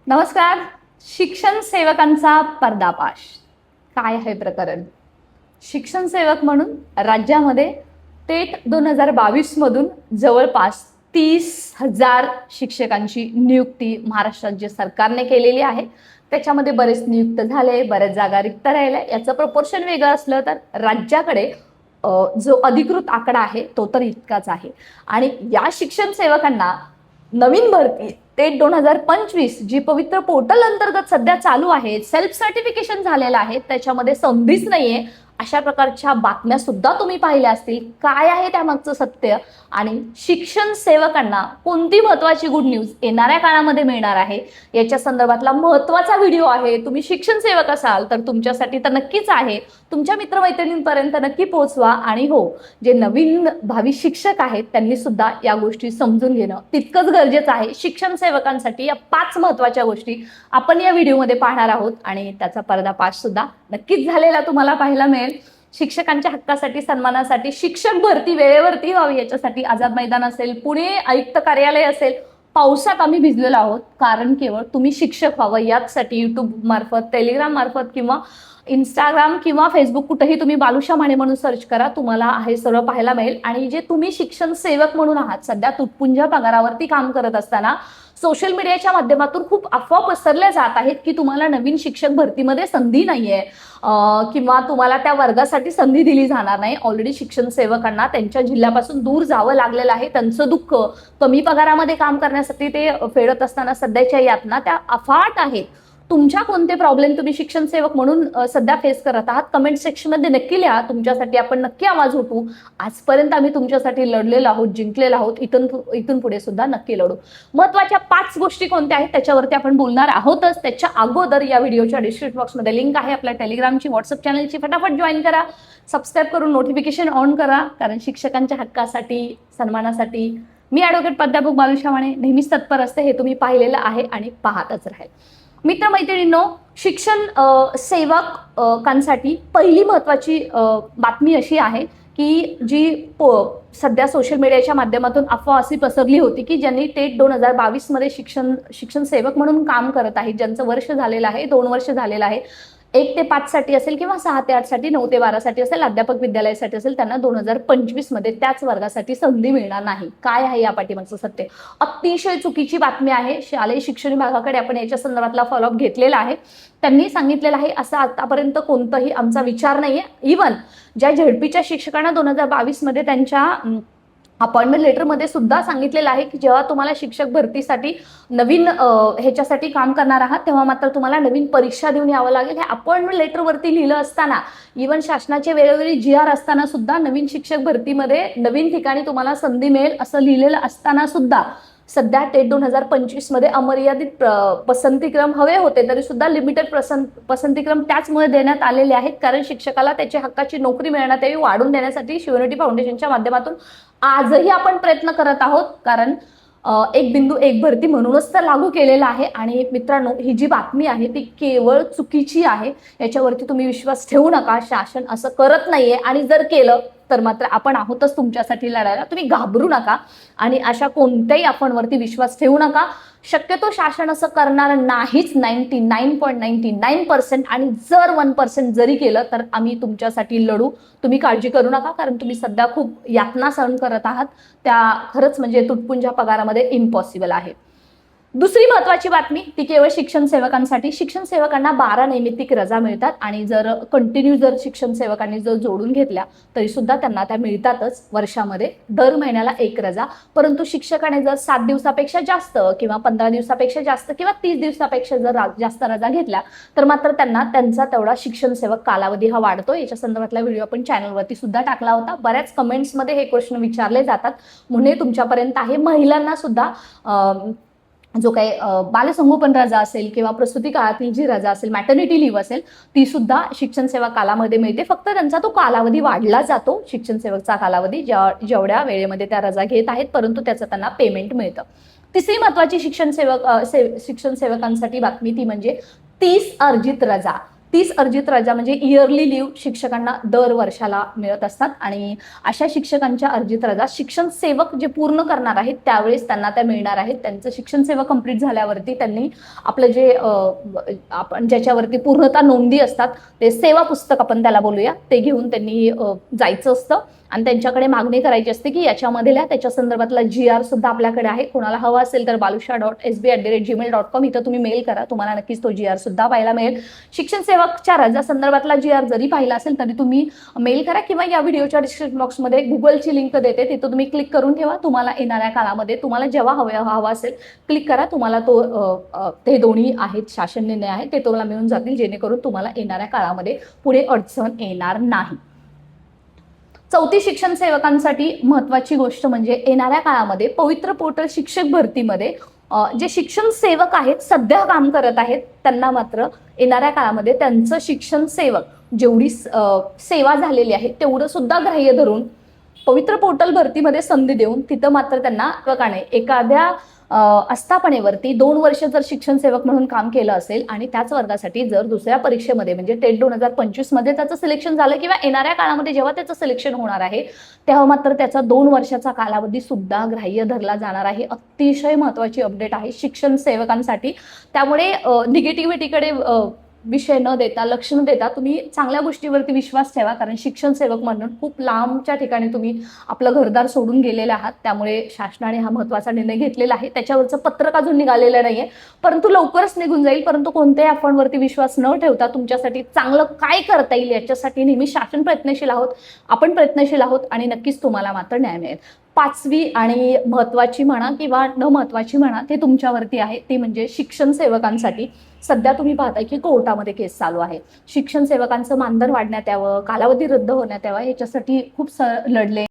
नमस्कार. शिक्षण सेवकांचा पर्दाफाश. काय आहे प्रकरण? शिक्षण सेवक म्हणून राज्यामध्ये टेट 2022 मधून जवळपास 30,000 शिक्षकांची नियुक्ती महाराष्ट्र राज्य सरकारने केलेली आहे. त्याच्यामध्ये बरेच नियुक्त झाले, बऱ्याच जागा रिक्त राहिल्या. याचं प्रपोर्शन वेगळं असलं तर राज्याकडे जो अधिकृत आकडा आहे तो तर इतकाच आहे. आणि या शिक्षण सेवकांना नवीन भरती टेट 2025 जी पवित्र पोर्टल अंतर्गत सध्या चालू आहे, सेल्फ सर्टिफिकेशन झालेलं आहे, त्याच्यामध्ये संधीच नाहीये अशा प्रकारच्या बातम्या सुद्धा तुम्ही पाहिल्या असतील. काय आहे त्यामागचं सत्य आणि शिक्षण सेवकांना कोणती महत्वाची गुड न्यूज येणाऱ्या काळामध्ये मिळणार आहे याच्या संदर्भातला महत्वाचा व्हिडिओ आहे. तुम्ही शिक्षण सेवक असाल तर तुमच्यासाठी तर नक्कीच आहे. तुमच्या मित्रमैत्रिणींपर्यंत नक्की पोहोचवा. आणि हो, जे नवीन भावी शिक्षक आहेत त्यांनी सुद्धा या गोष्टी समजून घेणं तितकंच गरजेचं आहे. शिक्षण सेवकांसाठी या 5 महत्वाच्या गोष्टी आपण या व्हिडिओमध्ये पाहणार आहोत आणि त्याचा पर्दाफाश सुद्धा नक्कीच झालेला तुम्हाला पाहायला मिळेल. शिक्षकांच्या हक्कासाठी, सन्मानासाठी, शिक्षक भरती वेळेवरती व्हावी याच्यासाठी आझाद मैदान असेल, पुणे आयुक्त कार्यालय असेल, पावसात आम्ही भिजलेलो आहोत. कारण केवळ तुम्ही शिक्षक व्हावं यासाठी युट्यूब मार्फत, टेलिग्राम मार्फत किंवा इंस्टाग्राम किंवा फेसबुक कुठेही तुम्ही बालुशा माने म्हणून सर्च करा, तुम्हाला हे सर्व पाहायला मिळेल. आणि जे तुम्ही शिक्षण सेवक म्हणून आहात, सध्या तुटपुंजा पगारावरती काम करत असताना सोशल मीडियाच्या माध्यमातून खूप अफवा पसरल्या जात आहेत की तुम्हाला नवीन शिक्षक भरतीमध्ये संधी नाहीये किंवा तुम्हाला त्या वर्गासाठी संधी दिली जाणार नाही. ऑलरेडी शिक्षण सेवकांना त्यांच्या जिल्ह्यापासून दूर जावं लागलेलं आहे. त्यांचं दुःख, कमी पगारामध्ये काम करण्यासाठी ते फेडत असताना सध्याच्या यातना त्या अफाट आहेत. तुमच्या कोणते प्रॉब्लेम तुम्ही शिक्षण सेवक म्हणून सध्या फेस करत आहात, कमेंट सेक्शनमध्ये नक्की लिहा. तुमच्यासाठी आपण नक्की आवाज उठवू. आजपर्यंत आम्ही तुमच्यासाठी लढलेलो आहोत, जिंकलेलो आहोत, इथून पुढे सुद्धा नक्की लढू. महत्वाच्या 5 गोष्टी कोणत्या आहेत त्याच्यावरती आपण बोलणार आहोतच. त्याच्या अगोदर या व्हिडिओच्या डिस्क्रिप्शन बॉक्समध्ये लिंक आहे आपल्या टेलिग्रामची, व्हॉट्सअप चॅनलची. फटाफट जॉईन करा, सबस्क्राईब करून नोटिफिकेशन ऑन करा. कारण शिक्षकांच्या हक्कासाठी, सन्मानासाठी मी ॲडव्होकेट प्राध्यापक बालुशा माने नेहमीच तत्पर असते. हे तुम्ही पाहिलेलं आहे आणि पाहतच राहील. मित्रमैत्रिणींनो, शिक्षण सेवकांसाठी पहिली महत्वाची बातमी अशी आहे की जी सध्या सोशल मीडियाच्या माध्यमातून अफवा अशी पसरली होती की ज्यांनी टेट 2022 मध्ये शिक्षण सेवक म्हणून काम करत आहेत, ज्यांचं वर्ष झालेलं आहे, 2 वर्ष झालेलं आहे, 1 ते 5 साठी असेल किंवा 6 ते 8 साठी, 9 ते 12 साठी असेल, अध्यापक विद्यालयासाठी असेल, त्यांना 2025 मध्ये त्याच वर्गासाठी संधी मिळणार नाही. काय आहे या पाठीमागचं सत्य? अतिशय चुकीची बातमी आहे. शालेय शिक्षण विभागाकडे आपण याच्या संदर्भातला फॉलोअप घेतलेला आहे. त्यांनी सांगितलेलं आहे असं आतापर्यंत कोणताही आमचा विचार नाहीये. इव्हन ज्या झेडपीच्या शिक्षकांना 2022 मध्ये त्यांच्या अपॉइंटमेंट लेटरमध्ये सुद्धा सांगितलेलं आहे की जेव्हा तुम्हाला शिक्षक भरतीसाठी नवीन ह्याच्यासाठी काम करणार आहात तेव्हा मात्र तुम्हाला नवीन परीक्षा देऊन यावं लागेल. हे अपॉइंटमेंट लेटरवरती लिहिलं असताना, इव्हन शासनाचे वेळोवेळी GR असताना सुद्धा, नवीन शिक्षक भरतीमध्ये नवीन ठिकाणी तुम्हाला संधी मिळेल असं लिहिलेलं असताना सुद्धा सध्या टेट 2025 मध्ये अमर्यादित पसंतीक्रम हवे होते, तरी सुद्धा लिमिटेड पसंतीक्रम त्याचमुळे देण्यात आलेले आहेत. कारण शिक्षकाला त्याची हक्काची नोकरी मिळण्यात यावी, वाढून देण्यासाठी शिवनेटी फाउंडेशनच्या माध्यमातून आजही आपण प्रयत्न करत आहोत. कारण एक बिंदू एक भरती म्हणूनच तर लागू केलेला आहे. आणि मित्रांनो, ही जी बातमी आहे ती केवळ चुकीची आहे. याच्यावरती तुम्ही विश्वास ठेवू नका. शासन असं करत नाहीये आणि जर केलं तर मात्र आपण आहोतच तुमच्यासाठी लढायला. तुम्ही घाबरू नका आणि अशा कोणत्याही अफवांवरती विश्वास ठेवू नका. शक्यतो शासन असं करणार नाहीच 99.99% आणि जर 1% जरी केलं तर आम्ही तुमच्यासाठी लढू. तुम्ही काळजी करू नका. कारण तुम्ही सध्या खूप यातना सहन करत आहात, त्या खरंच म्हणजे तुटपुंजा पगारामध्ये इम्पॉसिबल आहे. दुसरी महत्वाची बातमी ती केवळ शिक्षण सेवकांसाठी. शिक्षण सेवकांना 12 नैमित्तिक रजा मिळतात आणि जर कंटिन्यू जर शिक्षण सेवकांनी जर जोडून घेतल्या तरी सुद्धा त्यांना त्या मिळतातच वर्षामध्ये, दर महिन्याला 1 रजा. परंतु शिक्षकाने जर 7 दिवसापेक्षा जास्त किंवा 15 दिवसापेक्षा जास्त किंवा 30 दिवसापेक्षा जर जास्त रजा घेतल्या तर मात्र त्यांना त्यांचा तेवढा शिक्षण सेवक कालावधी हा वाढतो. याच्या संदर्भातला व्हिडिओ आपण चॅनलवरती सुद्धा टाकला होता. बऱ्याच कमेंट्समध्ये हे प्रश्न विचारले जातात म्हणून तुमच्यापर्यंत आहे. महिलांना सुद्धा जो काही बालसंगोपन रजा असेल किंवा प्रसूती काळातील जी रजा असेल, मॅटर्निटी लिव्ह असेल, ती सुद्धा शिक्षण सेवा कालामध्ये मिळते. फक्त त्यांचा तो कालावधी वाढला जातो, शिक्षण सेवकचा कालावधी, जेवढ्या वेळेमध्ये त्या रजा घेत आहेत, परंतु त्याचं त्यांना पेमेंट मिळतं. तिसरी महत्वाची शिक्षण सेवकांसाठी बातमी ती म्हणजे 30 अर्जित रजा. 30 अर्जित रजा म्हणजे इयरली लिव्ह शिक्षकांना दर वर्षाला मिळत असतात आणि अशा शिक्षकांच्या अर्जित रजा शिक्षण सेवक जे पूर्ण करणार आहेत त्यावेळेस त्यांना त्या मिळणार आहेत. त्यांचं शिक्षण सेवा कंप्लीट झाल्यावरती त्यांनी आपलं जे आपण ज्याच्यावरती पूर्णतः नोंदी असतात ते सेवा पुस्तक आपण त्याला बोलूया ते घेऊन त्यांनी जायचं असतं आणि त्यांच्याकडे मागणी करायची असते की याच्यामधल्या त्याच्या संदर्भातला GR सुद्धा आपल्याकडे आहे. कोणाला हवा असेल तर balusha.sb@gmail.com इथं तुम्ही मेल करा, तुम्हाला नक्कीच तो GR सुद्धा पाहायला मिळेल. शिक्षण सेवकच्या रजा संदर्भातला GR जरी पाहिला असेल तरी तुम्ही मेल करा किंवा या व्हिडिओच्या डिस्क्रिप्शन बॉक्समध्ये गुगलची लिंक देते, तिथं तुम्ही क्लिक करून ठेवा. तुम्हाला येणाऱ्या काळामध्ये तुम्हाला जेव्हा हवा असेल क्लिक करा, तुम्हाला तो ते दोन्ही आहेत शासन निर्णय आहे ते तुम्हाला मिळून जातील, जेणेकरून तुम्हाला येणाऱ्या काळामध्ये पुढे अडचण येणार नाही. चौथी शिक्षण सेवकांसाठी महत्त्वाची गोष्ट म्हणजे येणाऱ्या काळामध्ये पवित्र पोर्टल शिक्षक भरतीमध्ये जे शिक्षण सेवक आहेत सध्या काम करत आहेत त्यांना मात्र येणाऱ्या काळामध्ये त्यांचं शिक्षण सेवक जेवढी सेवा झालेली आहे तेवढं सुद्धा ग्राह्य धरून पवित्र पोर्टल भरतीमध्ये संधी देऊन तिथं मात्र त्यांना सेवकाने एखाद्या आस्थापनेवरती 2 वर्ष जर शिक्षण सेवक म्हणून काम केलं असेल आणि त्याच वर्गासाठी जर दुसऱ्या परीक्षेमध्ये म्हणजे टेट 2025 मध्ये त्याचं सिलेक्शन झालं किंवा येणाऱ्या काळामध्ये जेव्हा त्याचं सिलेक्शन होणार आहे तेव्हा मात्र त्याचा 2 वर्षाचा कालावधी सुद्धा ग्राह्य धरला जाणार आहे. अतिशय महत्त्वाची अपडेट आहे शिक्षण सेवकांसाठी. त्यामुळे निगेटिव्हिटीकडे विषय न देता लक्ष न देता तुम्ही चांगल्या गोष्टीवरती विश्वास ठेवा, कारण शिक्षण सेवक म्हणून खूप लांबच्या ठिकाणी तुम्ही आपलं घरदार सोडून गेलेले आहात. त्यामुळे शासनाने हा महत्त्वाचा निर्णय घेतलेला आहे. त्याच्यावरचं पत्रक अजून निघालेलं नाहीये, परंतु लवकरच निघून जाईल. परंतु कोणत्याही अफवांवरती विश्वास न ठेवता तुमच्यासाठी चांगलं काय करता येईल याच्यासाठी नेहमी शासन प्रयत्नशील आहोत, आपण प्रयत्नशील आहोत आणि नक्कीच तुम्हाला मात्र न्याय मिळेल. 5वी आणि महत्त्वाची म्हणा किंवा न महत्त्वाची म्हणा ते तुमच्यावरती आहे, ती म्हणजे शिक्षण सेवकांसाठी सध्या तुम्ही पाहताय की कोर्टामध्ये केस चालू आहे. शिक्षण सेवकांचं मानधन वाढण्यात यावं, कालावधी रद्द होण्यात यावा याच्यासाठी खूप लढले.